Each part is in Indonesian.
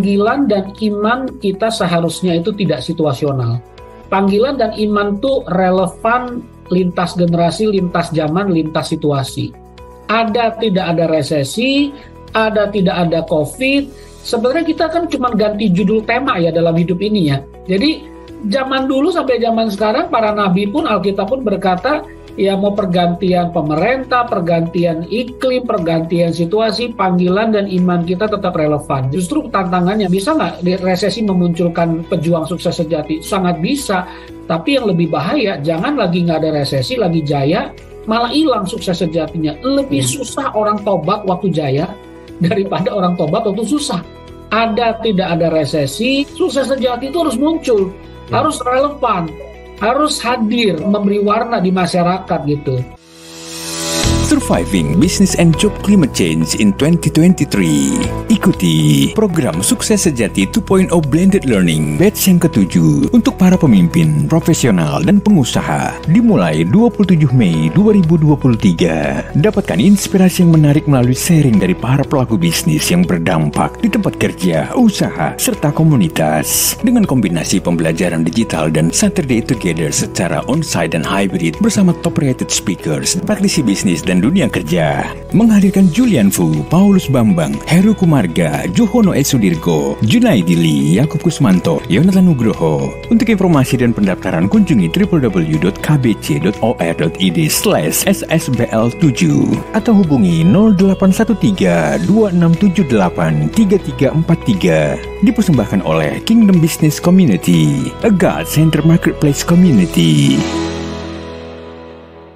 panggilan dan iman kita seharusnya itu tidak situasional. Panggilan dan iman itu relevan lintas generasi, lintas zaman, lintas situasi. Ada tidak ada resesi, ada tidak ada COVID. Sebenarnya kita kan cuma ganti judul tema ya dalam hidup ini ya. Jadi zaman dulu sampai zaman sekarang para nabi pun, Alkitab pun berkata ya mau pergantian pemerintah, pergantian iklim, pergantian situasi, panggilan dan iman kita tetap relevan. Justru tantangannya, bisa nggak resesi memunculkan pejuang sukses sejati? Sangat bisa, tapi yang lebih bahaya, jangan lagi nggak ada resesi, lagi jaya, malah hilang sukses sejatinya. Lebih susah orang tobat waktu jaya daripada orang tobat waktu susah. Ada tidak ada resesi, sukses sejati itu harus muncul, harus relevan, harus hadir, memberi warna di masyarakat gitu. Surviving Business and Job Climate Change in 2023. Ikuti program Sukses Sejati 2.0 Blended Learning batch yang ke-7 untuk para pemimpin, profesional, dan pengusaha. Dimulai 27 Mei 2023. Dapatkan inspirasi yang menarik melalui sharing dari para pelaku bisnis yang berdampak di tempat kerja, usaha, serta komunitas. Dengan kombinasi pembelajaran digital dan Saturday Together secara onsite dan hybrid bersama top-rated speakers, praktisi bisnis dan dunia kerja. Menghadirkan Julian Fu, Paulus Bambang, Heru Kumarga, Johono Esudirgo, Junaidi Lee, Yakub Kusmanto, Yonatan Nugroho. Untuk informasi dan pendaftaran kunjungi www.kbc.or.id/ssbl7 atau hubungi 0813 2678 3343. Dipersembahkan oleh Kingdom Business Community, a God Center Marketplace Community.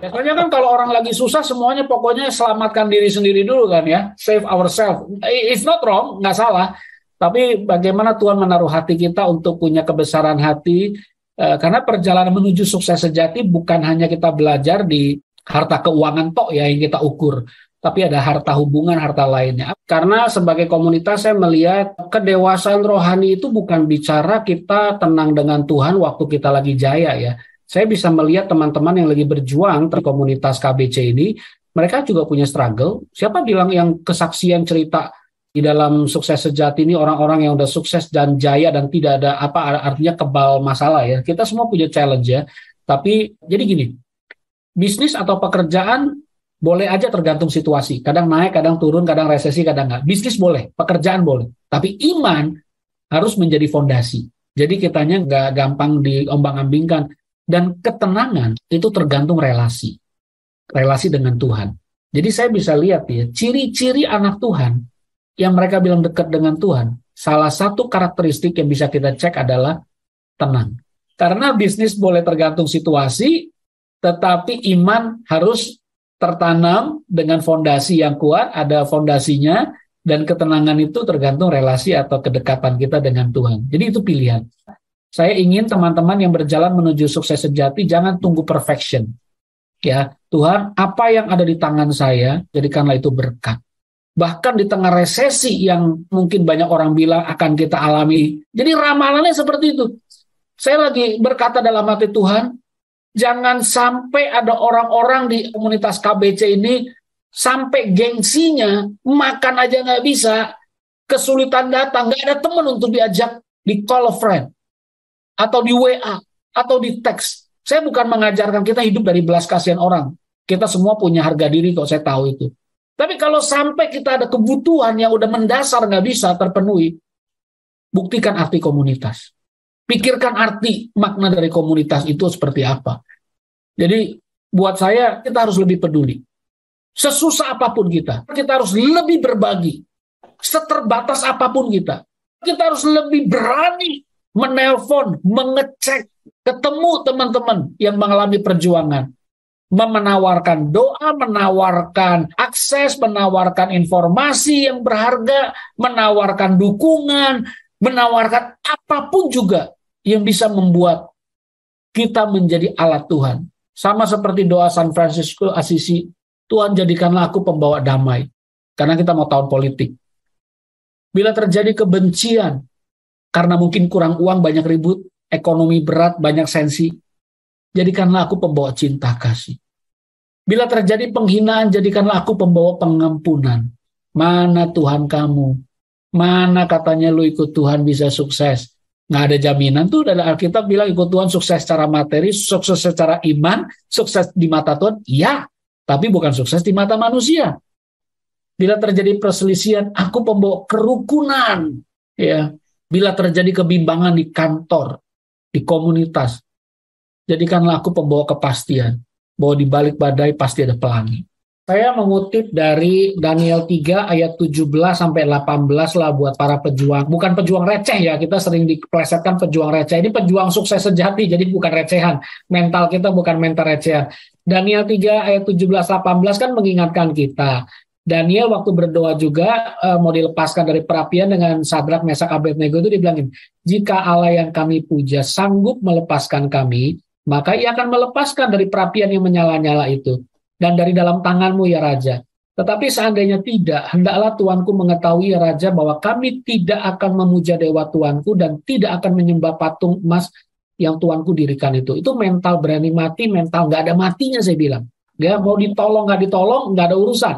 Biasanya kan kalau orang lagi susah semuanya pokoknya selamatkan diri sendiri dulu kan ya, save ourselves. It's not wrong, nggak salah. Tapi bagaimana Tuhan menaruh hati kita untuk punya kebesaran hati, karena perjalanan menuju sukses sejati bukan hanya kita belajar di harta keuangan tok ya yang kita ukur, tapi ada harta hubungan, harta lainnya. Karena sebagai komunitas saya melihat kedewasaan rohani itu bukan bicara kita tenang dengan Tuhan waktu kita lagi jaya ya. Saya bisa melihat teman-teman yang lagi berjuang di komunitas KBC ini, mereka juga punya struggle. Siapa bilang yang kesaksian cerita di dalam sukses sejati ini orang-orang yang udah sukses dan jaya dan tidak ada apa artinya kebal masalah ya. Kita semua punya challenge ya. Tapi jadi gini, bisnis atau pekerjaan boleh aja tergantung situasi. Kadang naik, kadang turun, kadang resesi, kadang enggak. Bisnis boleh, pekerjaan boleh. Tapi iman harus menjadi fondasi. Jadi kitanya nggak gampang diombang-ambingkan. Dan ketenangan itu tergantung relasi dengan Tuhan. Jadi saya bisa lihat ya, ciri-ciri anak Tuhan yang mereka bilang dekat dengan Tuhan, salah satu karakteristik yang bisa kita cek adalah tenang. Karena bisnis boleh tergantung situasi, tetapi iman harus tertanam dengan fondasi yang kuat, ada fondasinya, dan ketenangan itu tergantung relasi atau kedekatan kita dengan Tuhan. Jadi itu pilihan. Saya ingin teman-teman yang berjalan menuju sukses sejati jangan tunggu perfection. Ya, Tuhan, apa yang ada di tangan saya, jadikanlah itu berkat. Bahkan di tengah resesi yang mungkin banyak orang bilang akan kita alami. Jadi ramalannya seperti itu. Saya lagi berkata dalam hati Tuhan, jangan sampai ada orang-orang di komunitas KBC ini sampai gengsinya makan aja nggak bisa, kesulitan datang, nggak ada teman untuk diajak di call a friend. Atau di WA, atau di teks. Saya bukan mengajarkan kita hidup dari belas kasihan orang. Kita semua punya harga diri kok, saya tahu itu. Tapi kalau sampai kita ada kebutuhan yang udah mendasar nggak bisa terpenuhi, buktikan arti komunitas. Pikirkan arti makna dari komunitas itu seperti apa. Jadi buat saya kita harus lebih peduli. Sesusah apapun kita harus lebih berbagi. Seterbatas apapun kita harus lebih berani menelpon, mengecek, ketemu teman-teman yang mengalami perjuangan, menawarkan doa, menawarkan akses, menawarkan informasi yang berharga, menawarkan dukungan, menawarkan apapun juga yang bisa membuat kita menjadi alat Tuhan. Sama seperti doa San Francisco Assisi, Tuhan jadikanlah aku pembawa damai, karena kita mau tahun politik. Bila terjadi kebencian, karena mungkin kurang uang, banyak ribut, ekonomi berat, banyak sensi, jadikanlah aku pembawa cinta kasih. Bila terjadi penghinaan, jadikanlah aku pembawa pengampunan. Mana Tuhan kamu? Mana katanya lu ikut Tuhan bisa sukses? Nggak ada jaminan tuh. Dari Alkitab bilang ikut Tuhan sukses secara materi, sukses secara iman, sukses di mata Tuhan, iya. Tapi bukan sukses di mata manusia. Bila terjadi perselisihan, aku pembawa kerukunan. Ya. Bila terjadi kebimbangan di kantor, di komunitas, jadikanlah aku pembawa kepastian. Bahwa di balik badai pasti ada pelangi. Saya mengutip dari Daniel 3 ayat 17 sampai 18 lah buat para pejuang. Bukan pejuang receh ya, kita sering dipelesetkan pejuang receh. Ini pejuang sukses sejati, jadi bukan recehan. Mental kita bukan mental recehan. Daniel 3 ayat 17-18 kan mengingatkan kita. Daniel waktu berdoa juga mau dilepaskan dari perapian dengan Sadrak, Mesak, Abednego itu dibilangin, jika Allah yang kami puja sanggup melepaskan kami, maka ia akan melepaskan dari perapian yang menyala-nyala itu. Dan dari dalam tanganmu ya Raja. Tetapi seandainya tidak, hendaklah Tuanku mengetahui ya Raja bahwa kami tidak akan memuja dewa Tuanku dan tidak akan menyembah patung emas yang Tuanku dirikan itu. Itu mental berani mati, mental nggak ada matinya saya bilang. Ya, mau ditolong nggak ditolong nggak ada urusan.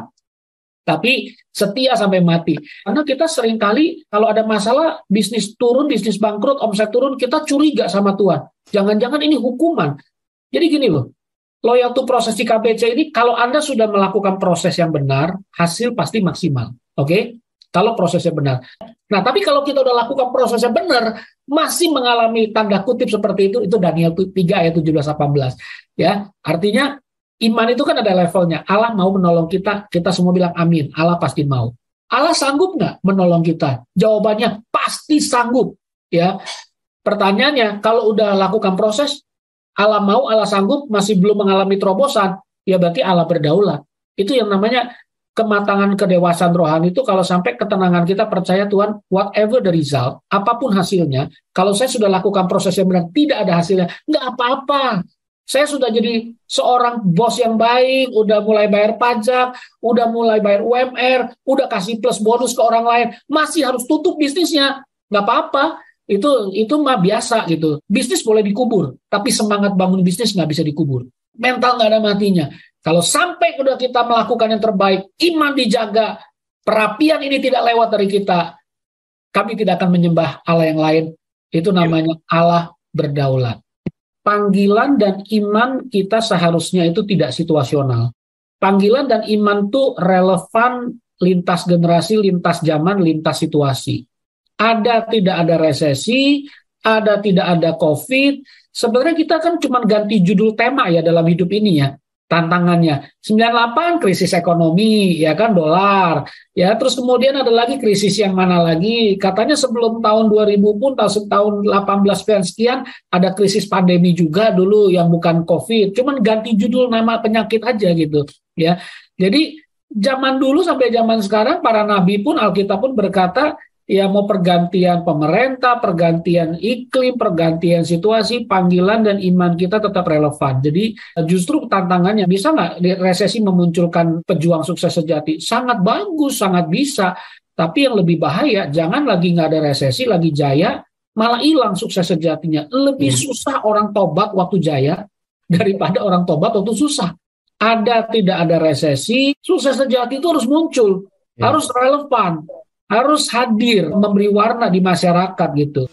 Tapi setia sampai mati. Karena kita seringkali kalau ada masalah, bisnis turun, bisnis bangkrut, omset turun, kita curiga sama Tuhan. Jangan-jangan ini hukuman. Jadi gini loh, loyal to proses di KBC ini, kalau Anda sudah melakukan proses yang benar, hasil pasti maksimal. Oke? Kalau prosesnya benar. Nah, tapi kalau kita udah lakukan proses yang benar, masih mengalami tanda kutip seperti itu Daniel 3 ayat 17-18. Ya, artinya iman itu kan ada levelnya. Allah mau menolong kita, kita semua bilang amin. Allah pasti mau. Allah sanggup nggak menolong kita? Jawabannya pasti sanggup. Ya, pertanyaannya, kalau udah lakukan proses, Allah mau, Allah sanggup, masih belum mengalami terobosan, ya berarti Allah berdaulat. Itu yang namanya kematangan kedewasaan rohani itu kalau sampai ketenangan kita percaya Tuhan, whatever the result, apapun hasilnya, kalau saya sudah lakukan proses yang benar, tidak ada hasilnya, nggak apa-apa. Saya sudah jadi seorang bos yang baik, udah mulai bayar pajak, udah mulai bayar UMR, udah kasih plus bonus ke orang lain, masih harus tutup bisnisnya, nggak apa-apa. Itu mah biasa gitu. Bisnis boleh dikubur, tapi semangat bangun bisnis nggak bisa dikubur. Mental nggak ada matinya. Kalau sampai udah kita melakukan yang terbaik, iman dijaga, perapian ini tidak lewat dari kita, kami tidak akan menyembah Allah yang lain. Itu namanya Allah berdaulat. Panggilan dan iman kita seharusnya itu tidak situasional. Panggilan dan iman itu relevan lintas generasi, lintas zaman, lintas situasi. Ada tidak ada resesi, ada tidak ada COVID. Sebenarnya kita kan cuma ganti judul tema ya dalam hidup ini ya. Tantangannya 98 krisis ekonomi ya kan, dolar ya, terus kemudian ada lagi krisis yang mana lagi, katanya sebelum tahun 2000 pun tahun 18 sekian ada krisis pandemi juga dulu yang bukan COVID, cuman ganti judul nama penyakit aja gitu ya. Jadi zaman dulu sampai zaman sekarang para nabi pun, Alkitab pun berkata ya mau pergantian pemerintah, pergantian iklim, pergantian situasi, panggilan dan iman kita tetap relevan. Jadi justru tantangannya, bisa nggak resesi memunculkan pejuang sukses sejati? Sangat bagus, sangat bisa. Tapi yang lebih bahaya, jangan lagi nggak ada resesi, lagi jaya, malah hilang sukses sejatinya. Lebih susah orang tobat waktu jaya daripada orang tobat waktu susah. Ada tidak ada resesi, sukses sejati itu harus muncul, harus relevan, harus hadir, memberi warna di masyarakat gitu.